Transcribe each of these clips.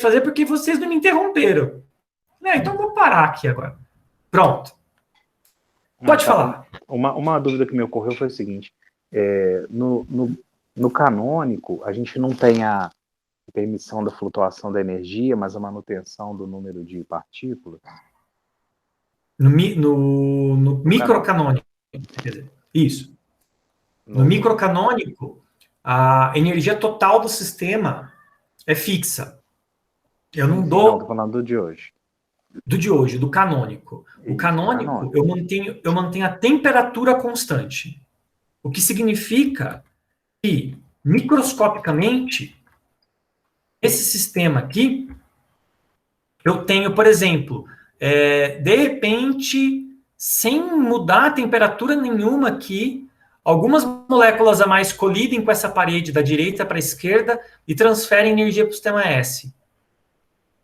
fazer porque vocês não me interromperam. Então vou parar aqui agora. Pronto. Pode falar. Uma dúvida que me ocorreu foi o seguinte, no canônico, a gente não tem a permissão da flutuação da energia, mas a manutenção do número de partículas? No microcanônico. Quer dizer, isso. No microcanônico, a energia total do sistema é fixa. Eu não dou... Não, estou falando do de hoje. Do de hoje, do canônico. O canônico, eu mantenho a temperatura constante. O que significa que, microscopicamente, esse sistema aqui, eu tenho, por exemplo, de repente, sem mudar a temperatura nenhuma aqui, algumas moléculas a mais colidem com essa parede da direita para a esquerda e transferem energia para o sistema S.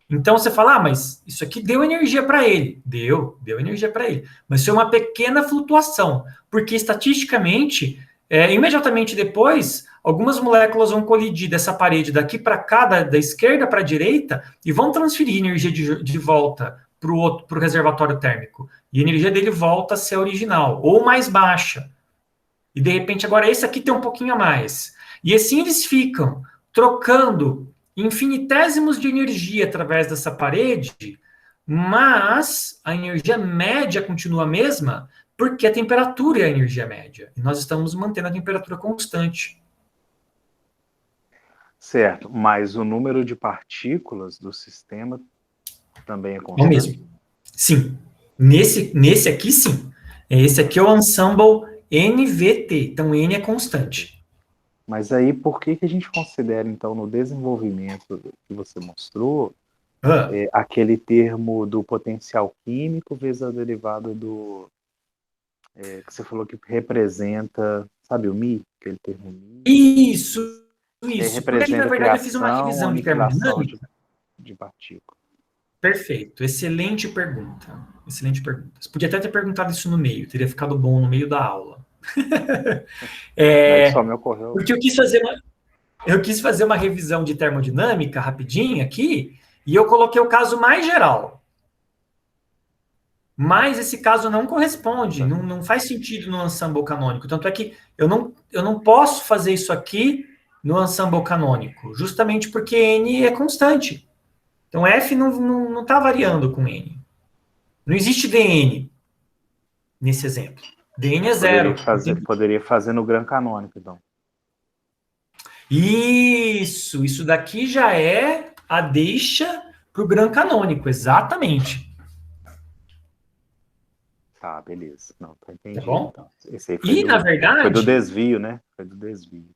Então você fala, mas isso aqui deu energia para ele. Deu energia para ele. Mas foi uma pequena flutuação, porque estatisticamente, imediatamente depois, algumas moléculas vão colidir dessa parede daqui para cá, da esquerda para a direita, e vão transferir energia de volta para o reservatório térmico. E a energia dele volta a ser a original, ou mais baixa. E de repente agora esse aqui tem um pouquinho a mais. E assim eles ficam trocando infinitésimos de energia através dessa parede, mas a energia média continua a mesma, porque a temperatura é a energia média. E nós estamos mantendo a temperatura constante. Certo, mas o número de partículas do sistema também é constante? É o mesmo. Sim. Nesse aqui, sim. Esse aqui é o ensemble NVT. Então, N é constante. Mas aí, por que a gente considera, então, no desenvolvimento que você mostrou, aquele termo do potencial químico vezes a derivada do... que você falou que representa, sabe o Mi? Aquele termo Mi? Isso. Representa porque aqui, na verdade, eu fiz uma revisão de termodinâmica. De partícula. Perfeito. Excelente pergunta. Excelente pergunta. Você podia até ter perguntado isso no meio. Teria ficado bom no meio da aula. Só me ocorreu. Porque eu quis fazer uma revisão de termodinâmica rapidinho aqui, e eu coloquei o caso mais geral. Mas esse caso não corresponde, não faz sentido no ensemble canônico. Tanto é que eu não posso fazer isso aqui no ensemble canônico, justamente porque N é constante. Então F não está variando com N. Não existe DN nesse exemplo. DN é zero. Poderia fazer no Gran Canônico, então. Isso daqui já é a deixa para o Gran Canônico, exatamente. Tá, beleza. Não, tá entendido. Tá bom? Então. Esse aí foi na verdade... Foi do desvio, né? Foi do desvio.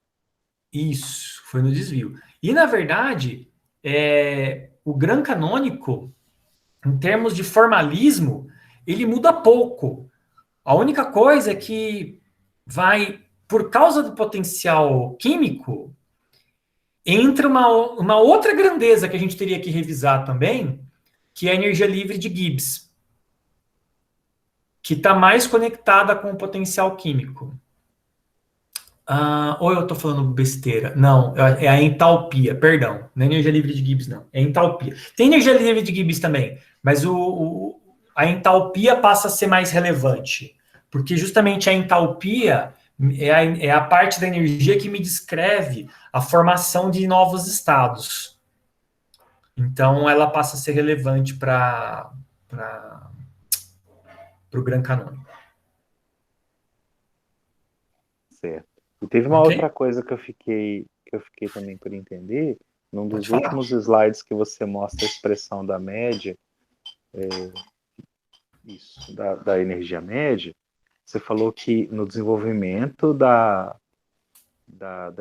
Isso, foi no desvio. E, na verdade, o Gran Canônico, em termos de formalismo, ele muda pouco. A única coisa é que vai, por causa do potencial químico, entra uma outra grandeza que a gente teria que revisar também, que é a energia livre de Gibbs, que está mais conectada com o potencial químico. Ou eu estou falando besteira? Não, é a entalpia, perdão. Não é energia livre de Gibbs, não. É entalpia. Tem energia livre de Gibbs também, mas a entalpia passa a ser mais relevante, porque justamente a entalpia é a parte da energia que me descreve a formação de novos estados. Então, ela passa a ser relevante para o Gran Canônico. Certo. E teve uma outra coisa que eu fiquei também por entender, num dos últimos slides que você mostra a expressão da média, da energia média, você falou que no desenvolvimento da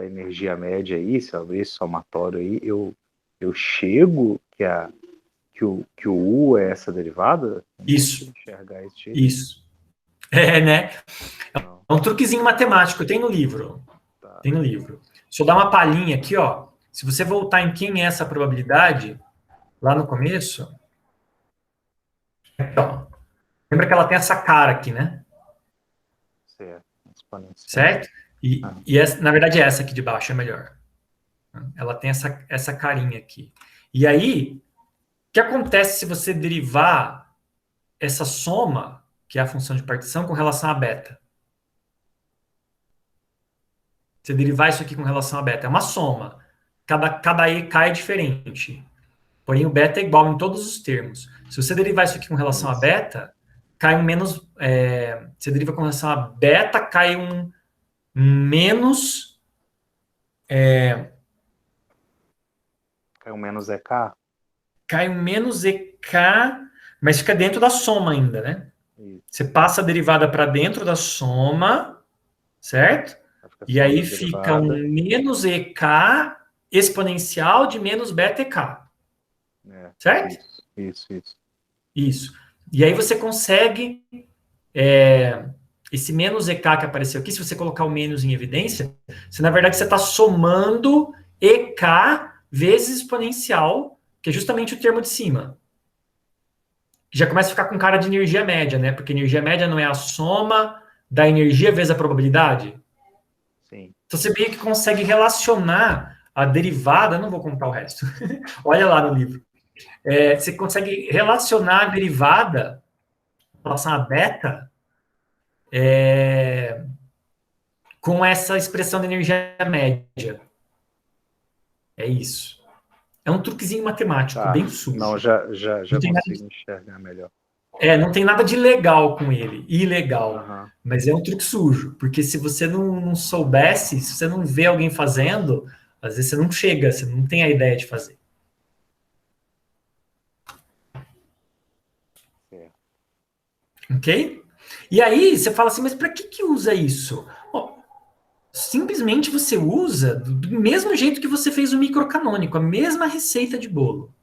energia média aí, se eu abrir esse somatório aí, eu chego que o U é essa derivada? Isso. Enxergar esse jeito. Isso. Né? É um truquezinho matemático, tem no livro. Tá. Tem no livro. Deixa eu dar uma palhinha aqui, ó. Se você voltar em quem é essa probabilidade, lá no começo, então, lembra que ela tem essa cara aqui, né? Certo? E essa, na verdade, essa aqui de baixo é melhor. Ela tem essa carinha aqui. E aí, o que acontece se você derivar essa soma, que é a função de partição, com relação a beta? Você derivar isso aqui com relação a beta. É uma soma. Cada EK é diferente. Porém, o beta é igual em todos os termos. Se você derivar isso aqui com relação a beta, cai um menos. Você deriva com relação a beta, cai um menos. Cai um menos EK? Cai um menos EK, mas fica dentro da soma ainda, né? Isso. Você passa a derivada para dentro da soma, certo? E aí fica um menos EK exponencial de menos beta EK. Certo? Isso. Isso. E aí você consegue esse menos EK que apareceu aqui, se você colocar o menos em evidência, na verdade você está somando EK vezes exponencial, que é justamente o termo de cima. Já começa a ficar com cara de energia média, né? Porque energia média não é a soma da energia vezes a probabilidade. Sim. Então você meio que consegue relacionar a derivada, não vou contar o resto, olha lá no livro. Você consegue relacionar a derivada em relação a beta com essa expressão de energia média. É isso. É um truquezinho matemático, bem sujo. Não, já consigo enxergar melhor. Não tem nada de legal com ele, ilegal, mas é um truque sujo, porque se você não soubesse, se você não vê alguém fazendo, às vezes você não chega, você não tem a ideia de fazer. Ok? E aí você fala assim, mas para que usa isso? Bom, simplesmente você usa do mesmo jeito que você fez o microcanônico, a mesma receita de bolo.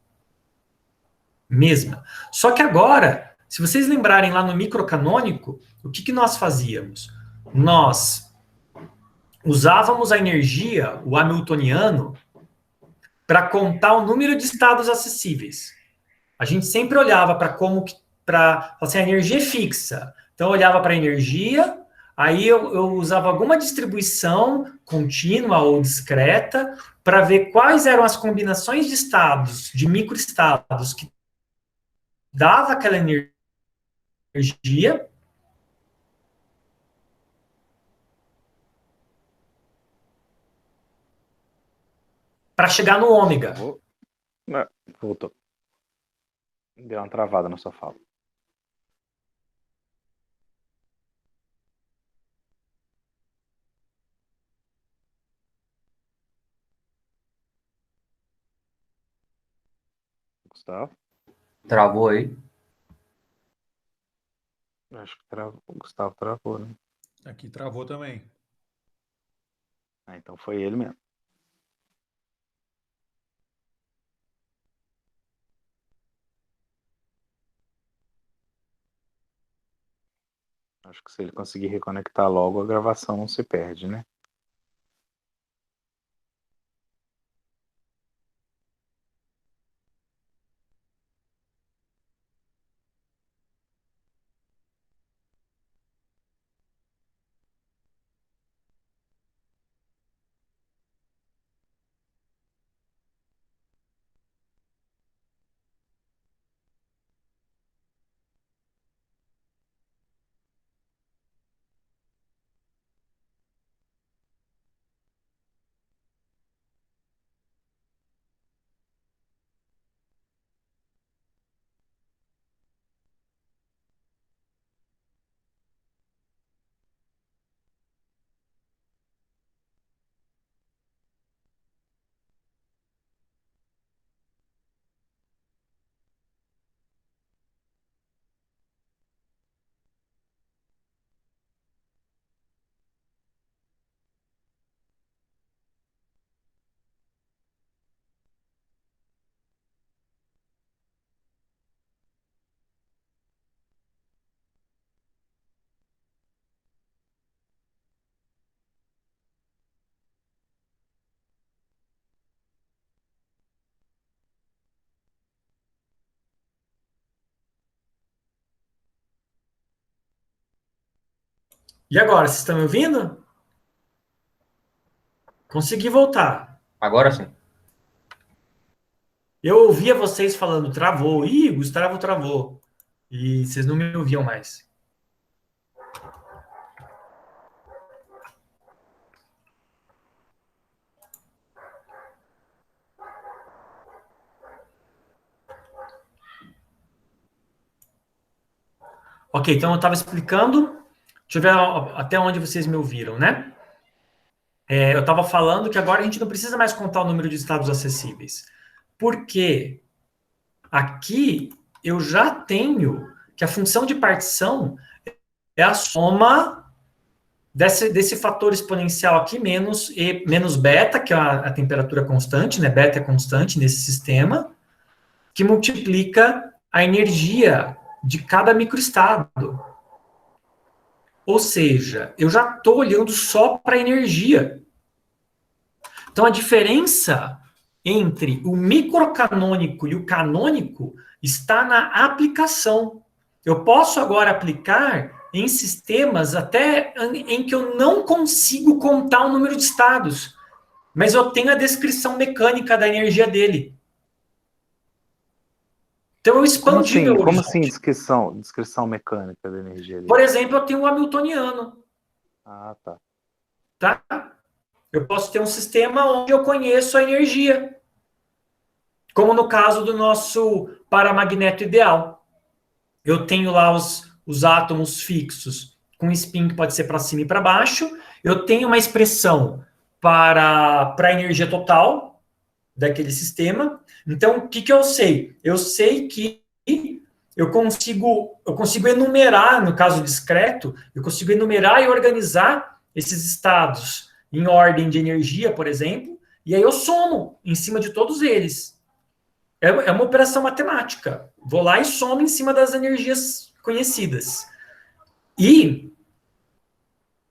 Mesma. Só que agora, se vocês lembrarem lá no microcanônico, o que nós fazíamos? Nós usávamos a energia, o hamiltoniano, para contar o número de estados acessíveis. A gente sempre olhava para assim, a energia é fixa. Então eu olhava para a energia, aí eu usava alguma distribuição contínua ou discreta para ver quais eram as combinações de estados, de microestados que dava aquela energia para chegar no ômega. Voltou. Deu uma travada na sua fala. Gustavo? Travou aí? Acho que o Gustavo travou, né? Aqui travou também. Então foi ele mesmo. Acho que se ele conseguir reconectar logo, a gravação não se perde, né? E agora, vocês estão me ouvindo? Consegui voltar. Agora sim. Eu ouvia vocês falando, travou. Ih, Gustavo travou. E vocês não me ouviam mais. Ok, então eu estava explicando. Deixa eu ver até onde vocês me ouviram, né? Eu estava falando que agora a gente não precisa mais contar o número de estados acessíveis. Porque aqui eu já tenho que a função de partição é a soma desse fator exponencial aqui, menos beta, que é a temperatura constante, né? Beta é constante nesse sistema, que multiplica a energia de cada microestado. Ou seja, eu já estou olhando só para a energia. Então, a diferença entre o microcanônico e o canônico está na aplicação. Eu posso agora aplicar em sistemas até em que eu não consigo contar o número de estados, mas eu tenho a descrição mecânica da energia dele. Então, eu expandi meu horizonte. Como assim descrição mecânica da energia dele? Por exemplo, eu tenho o hamiltoniano. Ah, tá. Tá? Eu posso ter um sistema onde eu conheço a energia. Como no caso do nosso paramagneto ideal. Eu tenho lá os átomos fixos com spin que pode ser para cima e para baixo. Eu tenho uma expressão para a energia total daquele sistema. Então, o que eu sei? Eu sei que eu consigo enumerar, no caso discreto, eu consigo enumerar e organizar esses estados em ordem de energia, por exemplo, e aí eu somo em cima de todos eles. É uma operação matemática. Vou lá e somo em cima das energias conhecidas. E,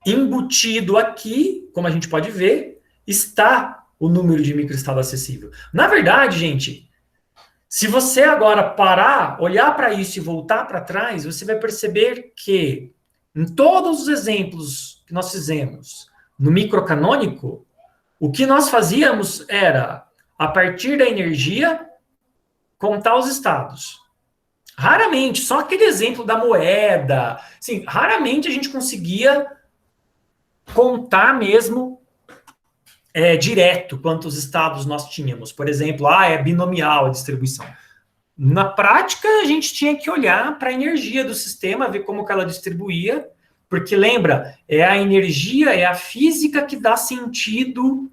embutido aqui, como a gente pode ver, está o número de microestado acessível. Na verdade, gente, se você agora parar, olhar para isso e voltar para trás, você vai perceber que, em todos os exemplos que nós fizemos no microcanônico, o que nós fazíamos era, a partir da energia, contar os estados. Raramente, só aquele exemplo da moeda, assim, raramente a gente conseguia contar mesmo direto quantos estados nós tínhamos. Por exemplo, é binomial a distribuição. Na prática, a gente tinha que olhar para a energia do sistema, ver como que ela distribuía, porque lembra, é a energia, é a física que dá sentido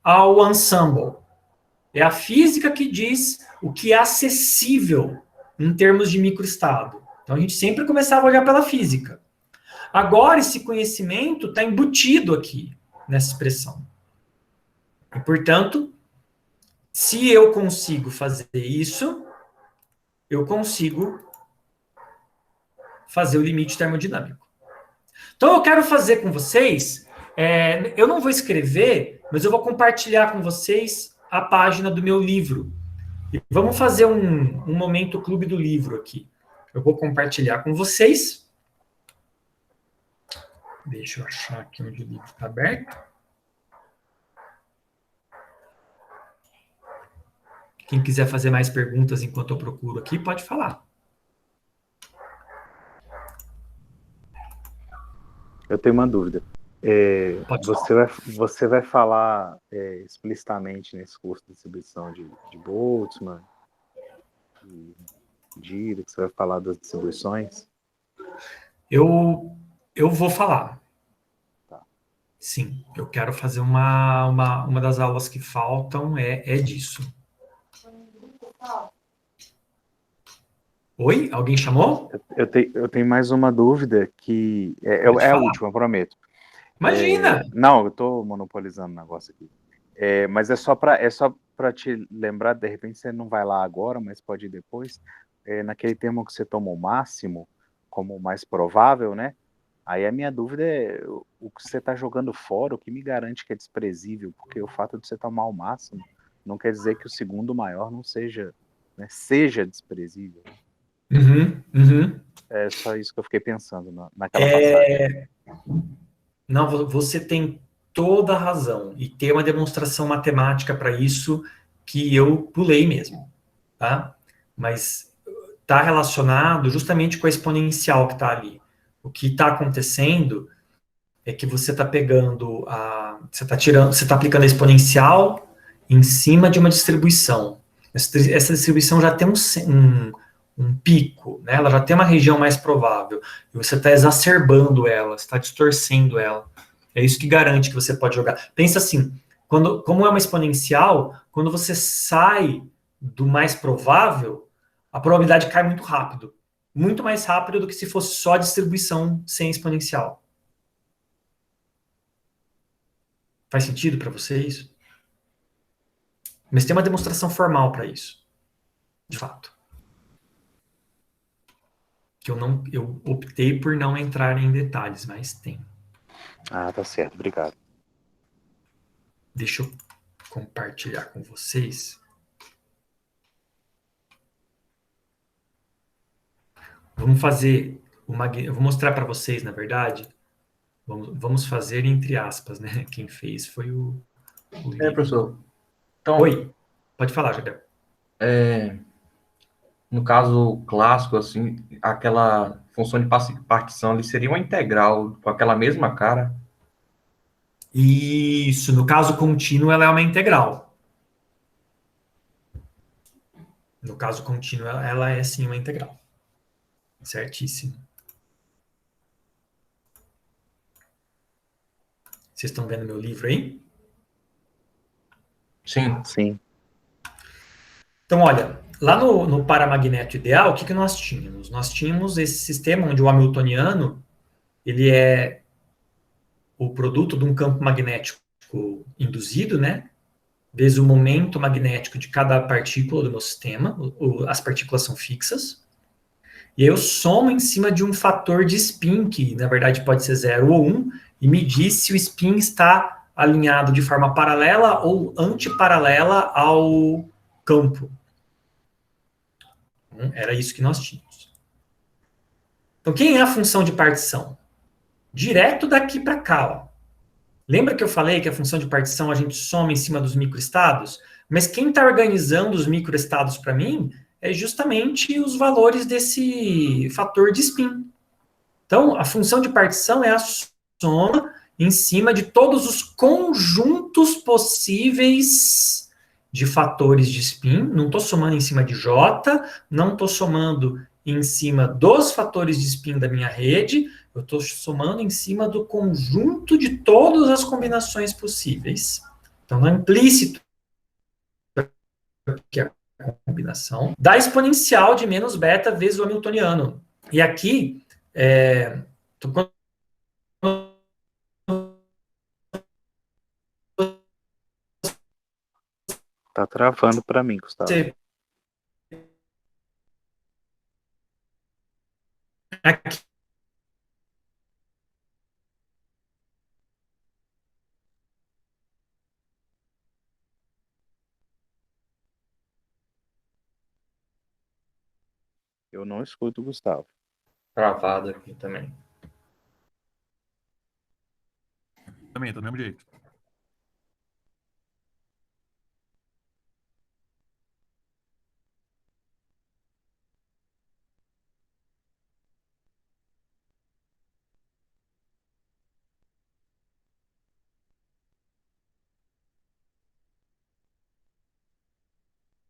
ao ensemble. É a física que diz o que é acessível em termos de microestado. Então, a gente sempre começava a olhar pela física. Agora, esse conhecimento está embutido aqui, nessa expressão. E, portanto, se eu consigo fazer isso, eu consigo fazer o limite termodinâmico. Então, eu quero fazer com vocês, eu não vou escrever, mas eu vou compartilhar com vocês a página do meu livro. E vamos fazer um momento clube do livro aqui. Eu vou compartilhar com vocês. Deixa eu achar aqui onde o livro está aberto. Quem quiser fazer mais perguntas enquanto eu procuro aqui, pode falar. Eu tenho uma dúvida. Você vai falar explicitamente nesse curso de distribuição de Boltzmann, de Dirac, você vai falar das distribuições? Eu vou falar. Tá. Sim, eu quero fazer uma das aulas que faltam é disso. Oi? Alguém chamou? Eu tenho mais uma dúvida que é a última, eu prometo. Imagina! Não, eu estou monopolizando o negócio aqui. Mas é só para te lembrar, de repente você não vai lá agora, mas pode ir depois. Naquele termo que você toma o máximo como o mais provável, né? Aí a minha dúvida é o que você está jogando fora, o que me garante que é desprezível, porque o fato de você tomar o máximo não quer dizer que o segundo maior não seja, né, seja desprezível. É só isso que eu fiquei pensando naquela passagem. Não, você tem toda a razão. E tem uma demonstração matemática para isso que eu pulei mesmo. tá? Mas está relacionado justamente com a exponencial que está ali. O que está acontecendo é que você está pegando você está aplicando a exponencial em cima de uma distribuição. Essa distribuição já tem um pico, né? Ela já tem uma região mais provável. E você está exacerbando ela, está distorcendo ela. É isso que garante que você pode jogar. Pensa assim, como é uma exponencial, quando você sai do mais provável, a probabilidade cai muito rápido. Muito mais rápido do que se fosse só a distribuição sem exponencial. Faz sentido para você isso? Mas tem uma demonstração formal para isso, de fato. Que eu optei por não entrar em detalhes, mas tem. Ah, tá certo, obrigado. Deixa eu compartilhar com vocês. Vamos fazer eu vou mostrar para vocês, na verdade. Vamos fazer entre aspas, né? Quem fez foi o Professor. Então, Oi, pode falar, Jadel. no caso clássico, assim, aquela função de partição ali seria uma integral com aquela mesma cara. Isso, no caso contínuo, ela é uma integral. No caso contínuo, ela é sim uma integral. Certíssimo. Vocês estão vendo meu livro aí? Sim. Sim. Então, olha, lá no paramagnético ideal, o que nós tínhamos? Nós tínhamos esse sistema onde o hamiltoniano ele é o produto de um campo magnético induzido, né? Vezes o momento magnético de cada partícula do meu sistema. As partículas são fixas. E aí eu somo em cima de um fator de spin, que na verdade pode ser 0 ou 1, e medir se o spin está alinhado de forma paralela ou antiparalela ao campo. Era isso que nós tínhamos. Então, quem é a função de partição? Direto daqui para cá. Ó. Lembra que eu falei que a função de partição a gente soma em cima dos microestados? Mas quem está organizando os microestados para mim é justamente os valores desse fator de spin. Então, a função de partição é a soma em cima de todos os conjuntos possíveis de fatores de spin. Não estou somando em cima de J, não estou somando em cima dos fatores de spin da minha rede, eu estou somando em cima do conjunto de todas as combinações possíveis. Então, no implícito, que é a combinação, da exponencial de menos beta vezes o hamiltoniano. E aqui, quando Tá travando para mim, Gustavo. Aqui. Eu não escuto o Gustavo. Travado aqui também. Também, tá do mesmo jeito.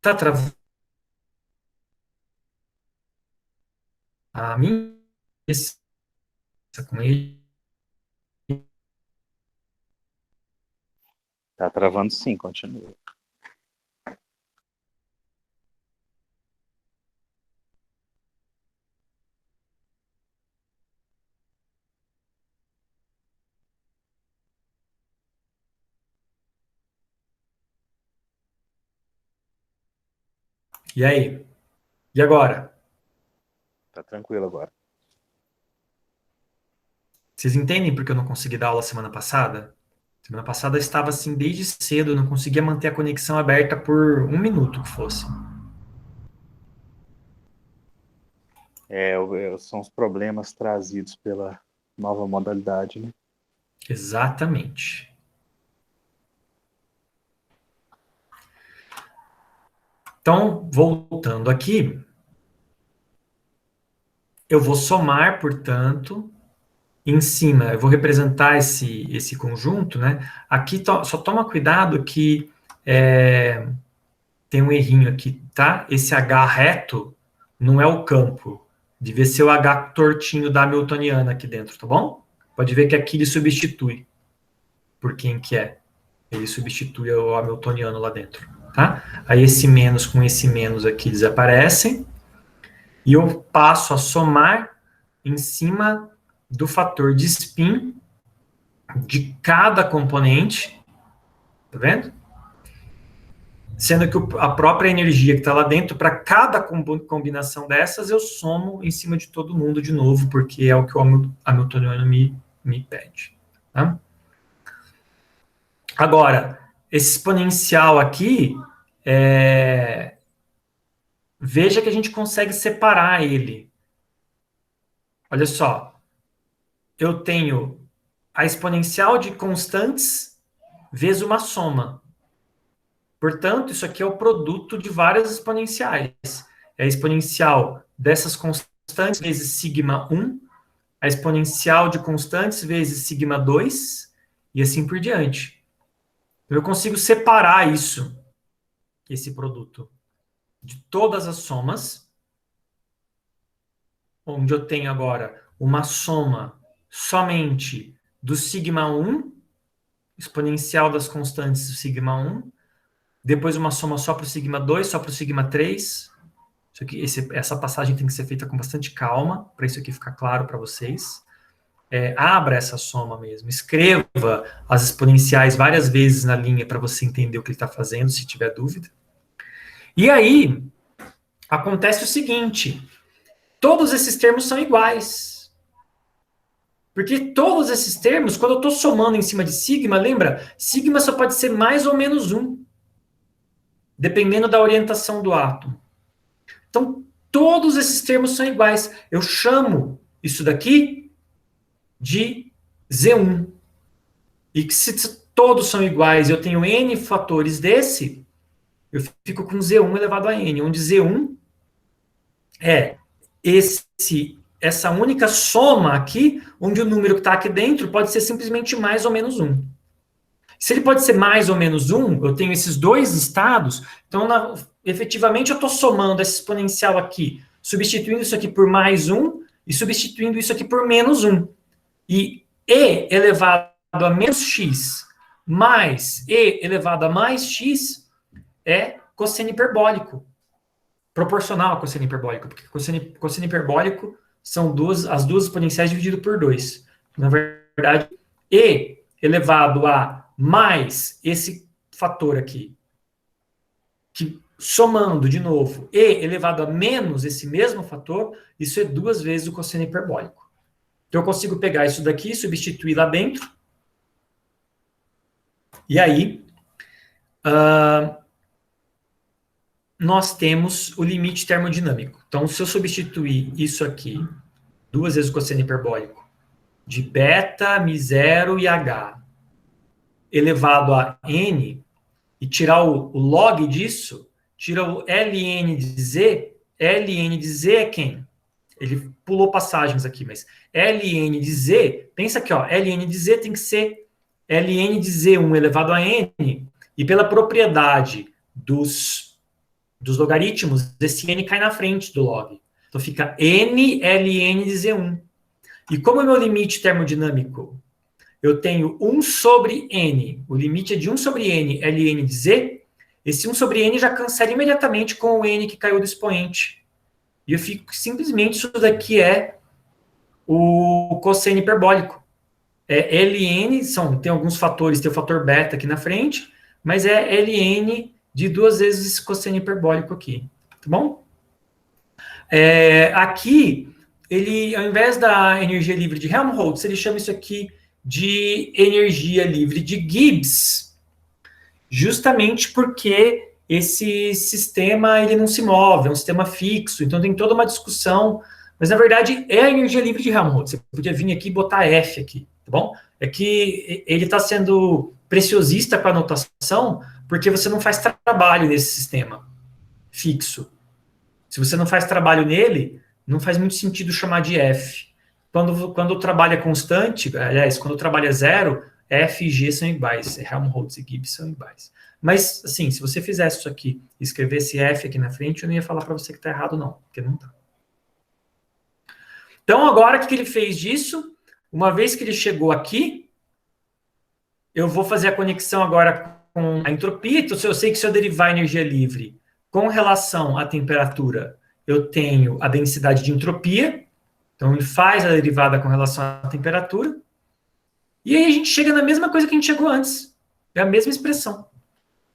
Tá travando. A minha com ele. Tá travando sim, continua. E aí? E agora? Tá tranquilo agora. Vocês entendem porque eu não consegui dar aula semana passada? Semana passada eu estava assim desde cedo, eu não conseguia manter a conexão aberta por um minuto que fosse. São os problemas trazidos pela nova modalidade, né? Exatamente. Então, voltando aqui, eu vou somar, portanto, em cima, eu vou representar esse conjunto, né? Aqui só toma cuidado que tem um errinho aqui, tá? Esse H reto não é o campo. Devia ser o H tortinho da Hamiltoniana aqui dentro, tá bom? Pode ver que aqui ele substitui por quem que é. Ele substitui o Hamiltoniano lá dentro, tá? Aí esse menos com esse menos aqui desaparecem. E eu passo a somar em cima do fator de spin de cada componente, tá vendo? Sendo que a própria energia que está lá dentro, para cada combinação dessas, eu somo em cima de todo mundo de novo, porque é o que o Hamiltoniano me pede. Tá? Agora, esse exponencial aqui, veja que a gente consegue separar ele. Olha só, eu tenho a exponencial de constantes vezes uma soma. Portanto, isso aqui é o produto de várias exponenciais. É a exponencial dessas constantes vezes sigma 1, a exponencial de constantes vezes sigma 2, e assim por diante. Eu consigo separar isso, esse produto, de todas as somas, onde eu tenho agora uma soma somente do sigma 1, exponencial das constantes do sigma 1, depois uma soma só para o sigma 2, só para o sigma 3. Isso aqui, essa passagem tem que ser feita com bastante calma, para isso aqui ficar claro para vocês. Abra essa soma mesmo, escreva as exponenciais várias vezes na linha para você entender o que ele está fazendo, se tiver dúvida. E aí, acontece o seguinte, todos esses termos são iguais. Porque todos esses termos, quando eu estou somando em cima de sigma, lembra? Sigma só pode ser mais ou menos 1. Dependendo da orientação do átomo. Então, todos esses termos são iguais. Eu chamo isso daqui de Z1. E que se todos são iguais, eu tenho N fatores desse, eu fico com Z1 elevado a N, onde Z1 é essa única soma aqui, onde o número que está aqui dentro pode ser simplesmente mais ou menos 1. Se ele pode ser mais ou menos 1, eu tenho esses dois estados, então efetivamente eu estou somando esse exponencial aqui, substituindo isso aqui por mais 1 e substituindo isso aqui por menos 1. E E elevado a menos x mais E elevado a mais x é cosseno hiperbólico, proporcional a cosseno hiperbólico, porque cosseno hiperbólico são as duas exponenciais dividido por 2. Na verdade, E elevado a mais esse fator aqui, que somando de novo, E elevado a menos esse mesmo fator, isso é 2 vezes o cosseno hiperbólico. Então eu consigo pegar isso daqui, substituir lá dentro, e aí nós temos o limite termodinâmico. Então, se eu substituir isso aqui, 2 vezes o cosseno hiperbólico, de beta, mi0 e h, elevado a n, e tirar o log disso, tira o ln de z. Ln de z é quem? Ele pulou passagens aqui, mas ln de z, pensa aqui, ó, ln de z tem que ser ln de z1 elevado a n, e pela propriedade dos logaritmos, esse n cai na frente do log. Então fica n ln de z1. E como é meu limite termodinâmico? Eu tenho 1 sobre n, o limite é de 1 sobre n, ln de z, esse 1 sobre n já cancela imediatamente com o n que caiu do expoente. E eu fico, simplesmente, isso daqui é o cosseno hiperbólico. Ln, tem alguns fatores, tem o fator beta aqui na frente, mas é ln de 2 vezes esse cosseno hiperbólico aqui, tá bom? Aqui, ele, ao invés da energia livre de Helmholtz, ele chama isso aqui de energia livre de Gibbs, justamente porque esse sistema ele não se move, é um sistema fixo, então tem toda uma discussão, mas na verdade é a energia livre de Helmholtz. Você podia vir aqui e botar F aqui, tá bom? É que ele está sendo preciosista com a notação, porque você não faz trabalho nesse sistema. fixo. Se você não faz trabalho nele, não faz muito sentido chamar de F. Quando o trabalho é constante, aliás, quando o trabalho é zero, F e G são iguais, Helmholtz e Gibbs são iguais. Mas, assim, se você fizesse isso aqui e escrevesse F aqui na frente, eu não ia falar para você que está errado, não, porque não está. Então, agora, o que ele fez disso? Uma vez que ele chegou aqui, eu vou fazer a conexão agora com a entropia. Então, eu sei que se eu derivar a energia livre com relação à temperatura, eu tenho a densidade de entropia. Então, ele faz a derivada com relação à temperatura. E aí a gente chega na mesma coisa que a gente chegou antes. É a mesma expressão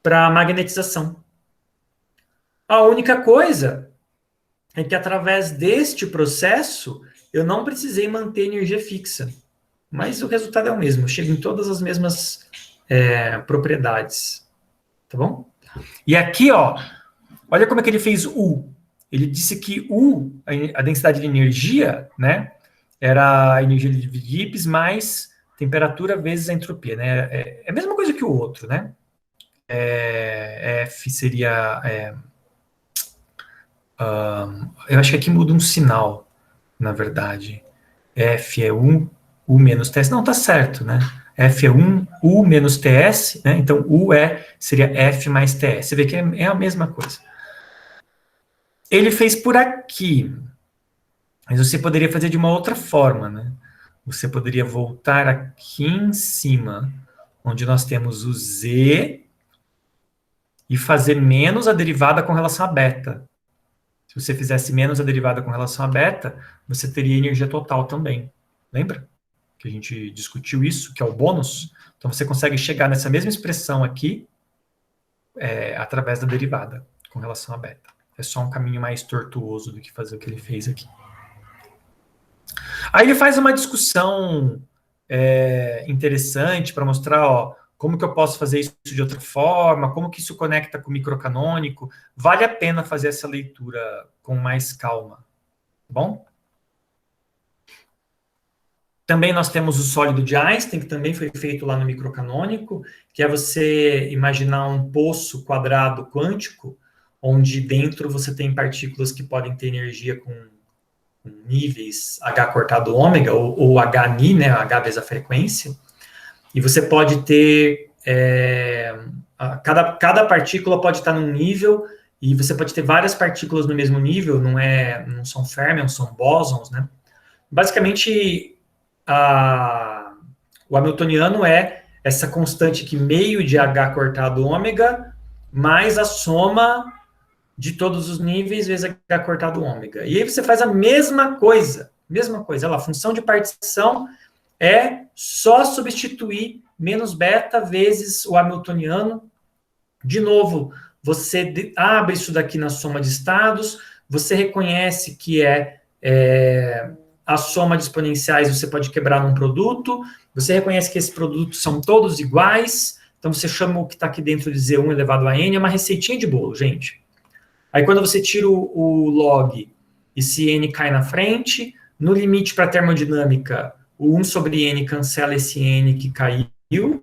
para a magnetização. A única coisa é que através deste processo, eu não precisei manter energia fixa. Mas o resultado é o mesmo. Eu chego em todas as mesmas propriedades. Tá bom? E aqui, ó, olha como é que ele fez U. Ele disse que U, a densidade de energia, né, era a energia de Gibbs mais temperatura vezes a entropia, né? É a mesma coisa que o outro, né? F seria... eu acho que aqui muda um sinal, na verdade. F é 1, U menos TS. Não, tá certo, né? F é 1, U menos TS, né? Então, U seria F mais TS. Você vê que é a mesma coisa. Ele fez por aqui, mas você poderia fazer de uma outra forma, né? Você poderia voltar aqui em cima, onde nós temos o Z, e fazer menos a derivada com relação a beta. Se você fizesse menos a derivada com relação a beta, você teria energia total também. Lembra? Que a gente discutiu isso, que é o bônus. Então, você consegue chegar nessa mesma expressão aqui, através da derivada com relação a beta. É só um caminho mais tortuoso do que fazer o que ele fez aqui. Aí ele faz uma discussão interessante para mostrar, ó, como que eu posso fazer isso de outra forma, como que isso conecta com o microcanônico. Vale a pena fazer essa leitura com mais calma. Tá bom? Também nós temos o sólido de Einstein, que também foi feito lá no microcanônico, que é você imaginar um poço quadrado quântico, onde dentro você tem partículas que podem ter energia com níveis H cortado ômega, ou HNI, né, H vezes a frequência, e você pode ter, cada partícula pode estar num nível, e você pode ter várias partículas no mesmo nível, não são fermions, são bósons, né? Basicamente, o hamiltoniano é essa constante aqui, meio de H cortado ômega, mais a soma de todos os níveis vezes H cortado ômega. E aí você faz a mesma coisa. Olha lá, a função de partição é só substituir menos beta vezes o hamiltoniano. De novo, você abre isso daqui na soma de estados, você reconhece que a soma de exponenciais você pode quebrar num produto, você reconhece que esses produtos são todos iguais, então você chama o que está aqui dentro de Z1 elevado a N, é uma receitinha de bolo, gente. Aí quando você tira o log, esse N cai na frente, no limite para termodinâmica, o 1 sobre N cancela esse N que caiu,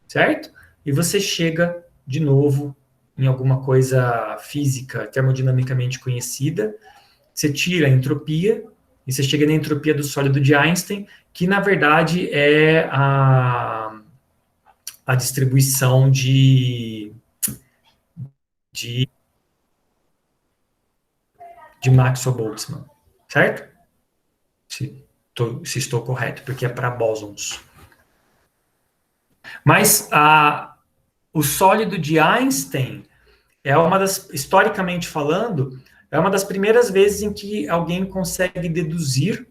certo? E você chega de novo em alguma coisa física, termodinamicamente conhecida, você tira a entropia, e você chega na entropia do sólido de Einstein, que na verdade é a distribuição de Maxwell-Boltzmann, certo? Se estou correto, porque é para bósons. Mas o sólido de Einstein historicamente falando, é uma das primeiras vezes em que alguém consegue deduzir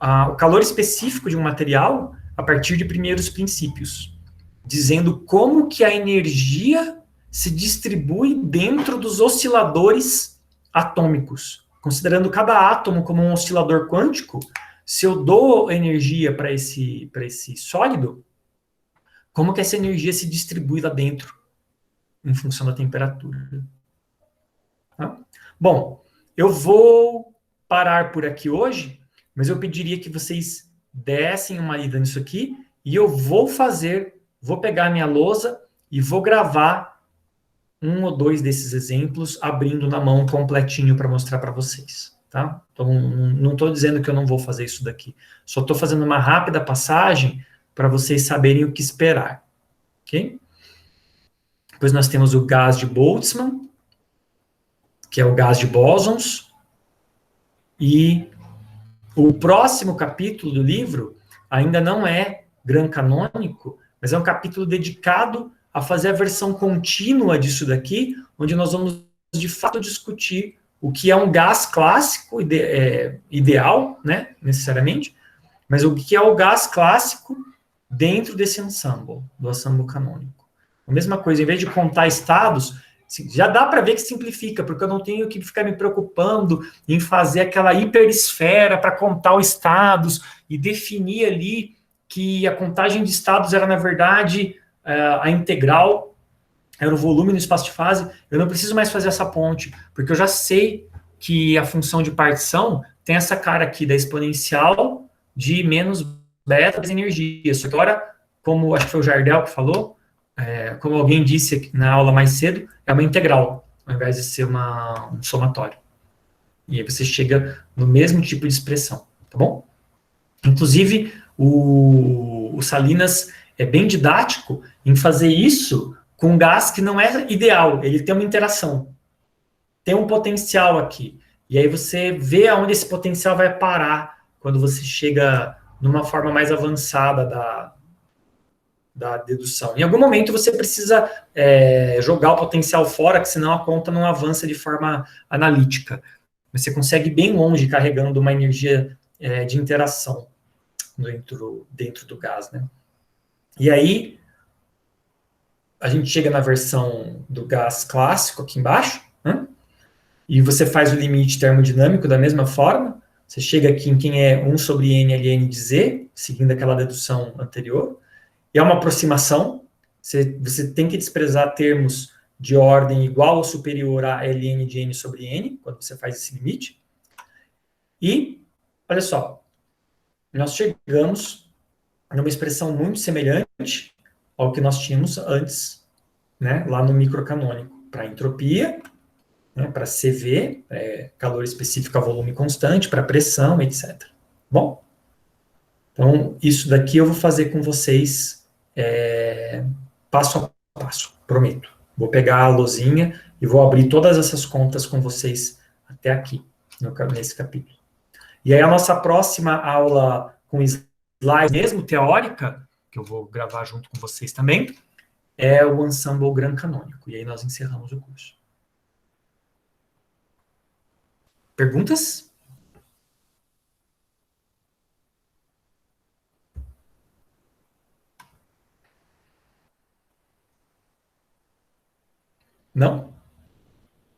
o calor específico de um material a partir de primeiros princípios, dizendo como que a energia se distribui dentro dos osciladores atômicos. Considerando cada átomo como um oscilador quântico, se eu dou energia para esse sólido, como que essa energia se distribui lá dentro, em função da temperatura. Tá? Bom, eu vou parar por aqui hoje, mas eu pediria que vocês dessem uma lida nisso aqui, e eu vou pegar minha lousa e vou gravar um ou dois desses exemplos abrindo na mão completinho para mostrar para vocês, tá? Então, não estou dizendo que eu não vou fazer isso daqui. Só estou fazendo uma rápida passagem para vocês saberem o que esperar, ok? Depois nós temos o gás de Boltzmann, que é o gás de bósons, e o próximo capítulo do livro ainda não é Gran Canônico, mas é um capítulo dedicado a fazer a versão contínua disso daqui, onde nós vamos, de fato, discutir o que é um gás clássico, ideal, né, necessariamente, mas o que é o gás clássico dentro desse ensemble, do ensemble canônico. A mesma coisa, em vez de contar estados, já dá para ver que simplifica, porque eu não tenho que ficar me preocupando em fazer aquela hiperesfera para contar os estados e definir ali que a contagem de estados era, na verdade, a integral, era o volume no espaço de fase. Eu não preciso mais fazer essa ponte, porque eu já sei que a função de partição tem essa cara aqui da exponencial de menos beta das energias. Só que agora, como acho que foi o Jardel que falou, como alguém disse na aula mais cedo, é uma integral, ao invés de ser um somatório. E aí você chega no mesmo tipo de expressão, tá bom? Inclusive, o Salinas é bem didático em fazer isso com gás que não é ideal, ele tem uma interação. Tem um potencial aqui. E aí você vê aonde esse potencial vai parar quando você chega numa forma mais avançada da dedução. Em algum momento você precisa jogar o potencial fora, que senão a conta não avança de forma analítica. Mas você consegue ir bem longe carregando uma energia de interação dentro do gás, né? E aí, a gente chega na versão do gás clássico aqui embaixo, né? E você faz o limite termodinâmico da mesma forma. Você chega aqui em quem é 1 sobre n ln de z, seguindo aquela dedução anterior. E é uma aproximação. Você tem que desprezar termos de ordem igual ou superior a ln de n sobre n, quando você faz esse limite. E, olha só, nós chegamos numa expressão muito semelhante ao que nós tínhamos antes, né, lá no microcanônico, para entropia, né, para CV, calor específico a volume constante, para pressão, etc. Bom, então, isso daqui eu vou fazer com vocês passo a passo, prometo. Vou pegar a lousinha e vou abrir todas essas contas com vocês até aqui, nesse capítulo. E aí a nossa próxima aula com slide mesmo, teórica, que eu vou gravar junto com vocês também, é o ensemble Gran Canônico. E aí nós encerramos o curso. Perguntas? Não?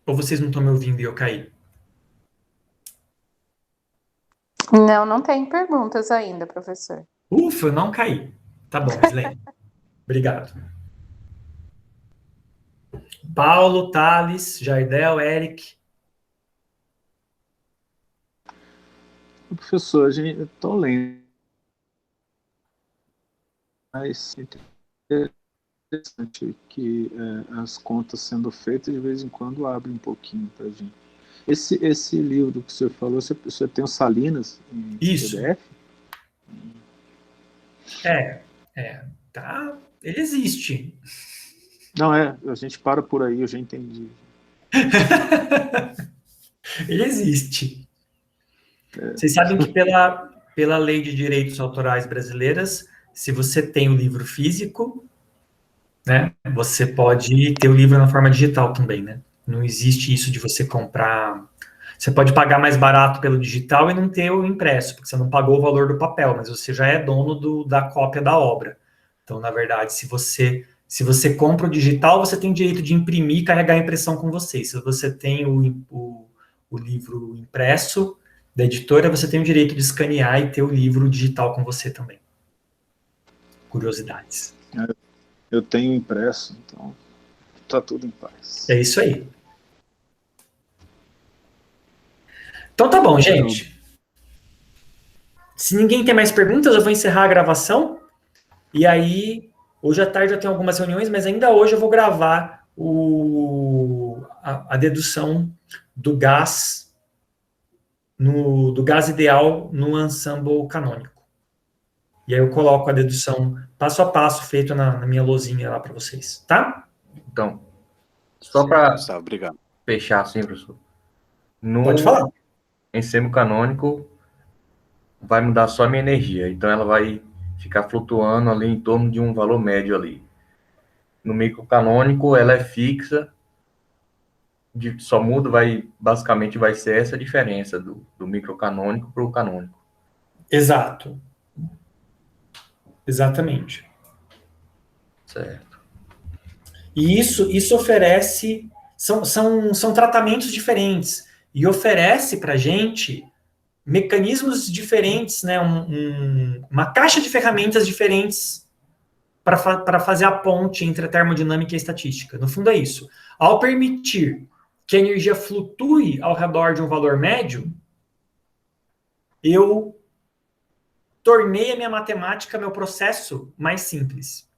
Ou vocês não estão me ouvindo e eu caí? Não, não tem perguntas ainda, professor. Ufa, eu não caí. Tá bom, Islene. Obrigado. Paulo, Thales, Jardel, Eric. Professor, eu estou lendo, mas interessante que as contas sendo feitas de vez em quando abrem um pouquinho para a gente. Esse livro que o senhor falou, você tem o Salinas em Isso. PDF? Tá. Ele existe. Não, a gente para por aí, eu já entendi. Ele existe. Vocês sabem que pela lei de direitos autorais brasileiras, se você tem o livro físico, né, você pode ter o livro na forma digital também, né? Não existe isso de você comprar... Você pode pagar mais barato pelo digital e não ter o impresso, porque você não pagou o valor do papel, mas você já é dono da cópia da obra. Então, na verdade, se você compra o digital, você tem direito de imprimir e carregar a impressão com você. Se você tem o livro impresso da editora, você tem o direito de escanear e ter o livro digital com você também. Curiosidades. Eu tenho impresso, então tá tudo em paz. É isso aí. Então tá bom, gente. Se ninguém tem mais perguntas, eu vou encerrar a gravação. E aí, hoje à tarde eu tenho algumas reuniões, mas ainda hoje eu vou gravar a dedução do gás do gás ideal no ensemble canônico. E aí eu coloco a dedução passo a passo feita na minha lousinha lá para vocês, tá? Então, só para obrigado. fechar assim, professor. Pode falar. Ensemble canônico vai mudar só a minha energia, então ela vai ficar flutuando ali em torno de um valor médio ali. No microcanônico ela é fixa, só muda, basicamente vai ser essa diferença do microcanônico para o canônico. Exato. Exatamente. Certo. E isso oferece, são tratamentos diferentes, e oferece para a gente mecanismos diferentes, né, uma caixa de ferramentas diferentes para fazer a ponte entre a termodinâmica e a estatística. No fundo é isso. Ao permitir que a energia flutue ao redor de um valor médio, eu tornei a minha matemática, meu processo, mais simples.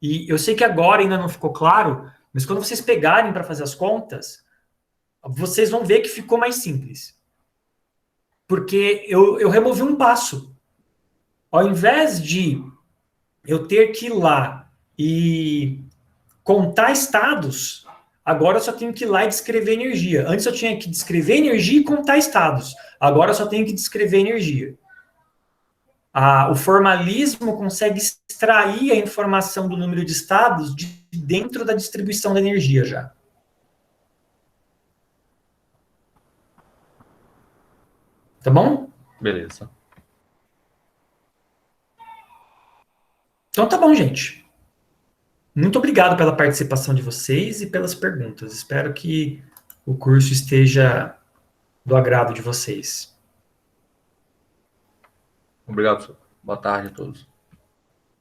E eu sei que agora ainda não ficou claro, mas quando vocês pegarem para fazer as contas, vocês vão ver que ficou mais simples. Porque eu removi um passo. Ao invés de eu ter que ir lá e contar estados, agora eu só tenho que ir lá e descrever energia. Antes eu tinha que descrever energia e contar estados. Agora eu só tenho que descrever energia. O formalismo consegue extrair a informação do número de estados de dentro da distribuição da energia já. Tá bom? Beleza. Então tá bom, gente. Muito obrigado pela participação de vocês e pelas perguntas. Espero que o curso esteja do agrado de vocês. Obrigado, professor. Boa tarde a todos.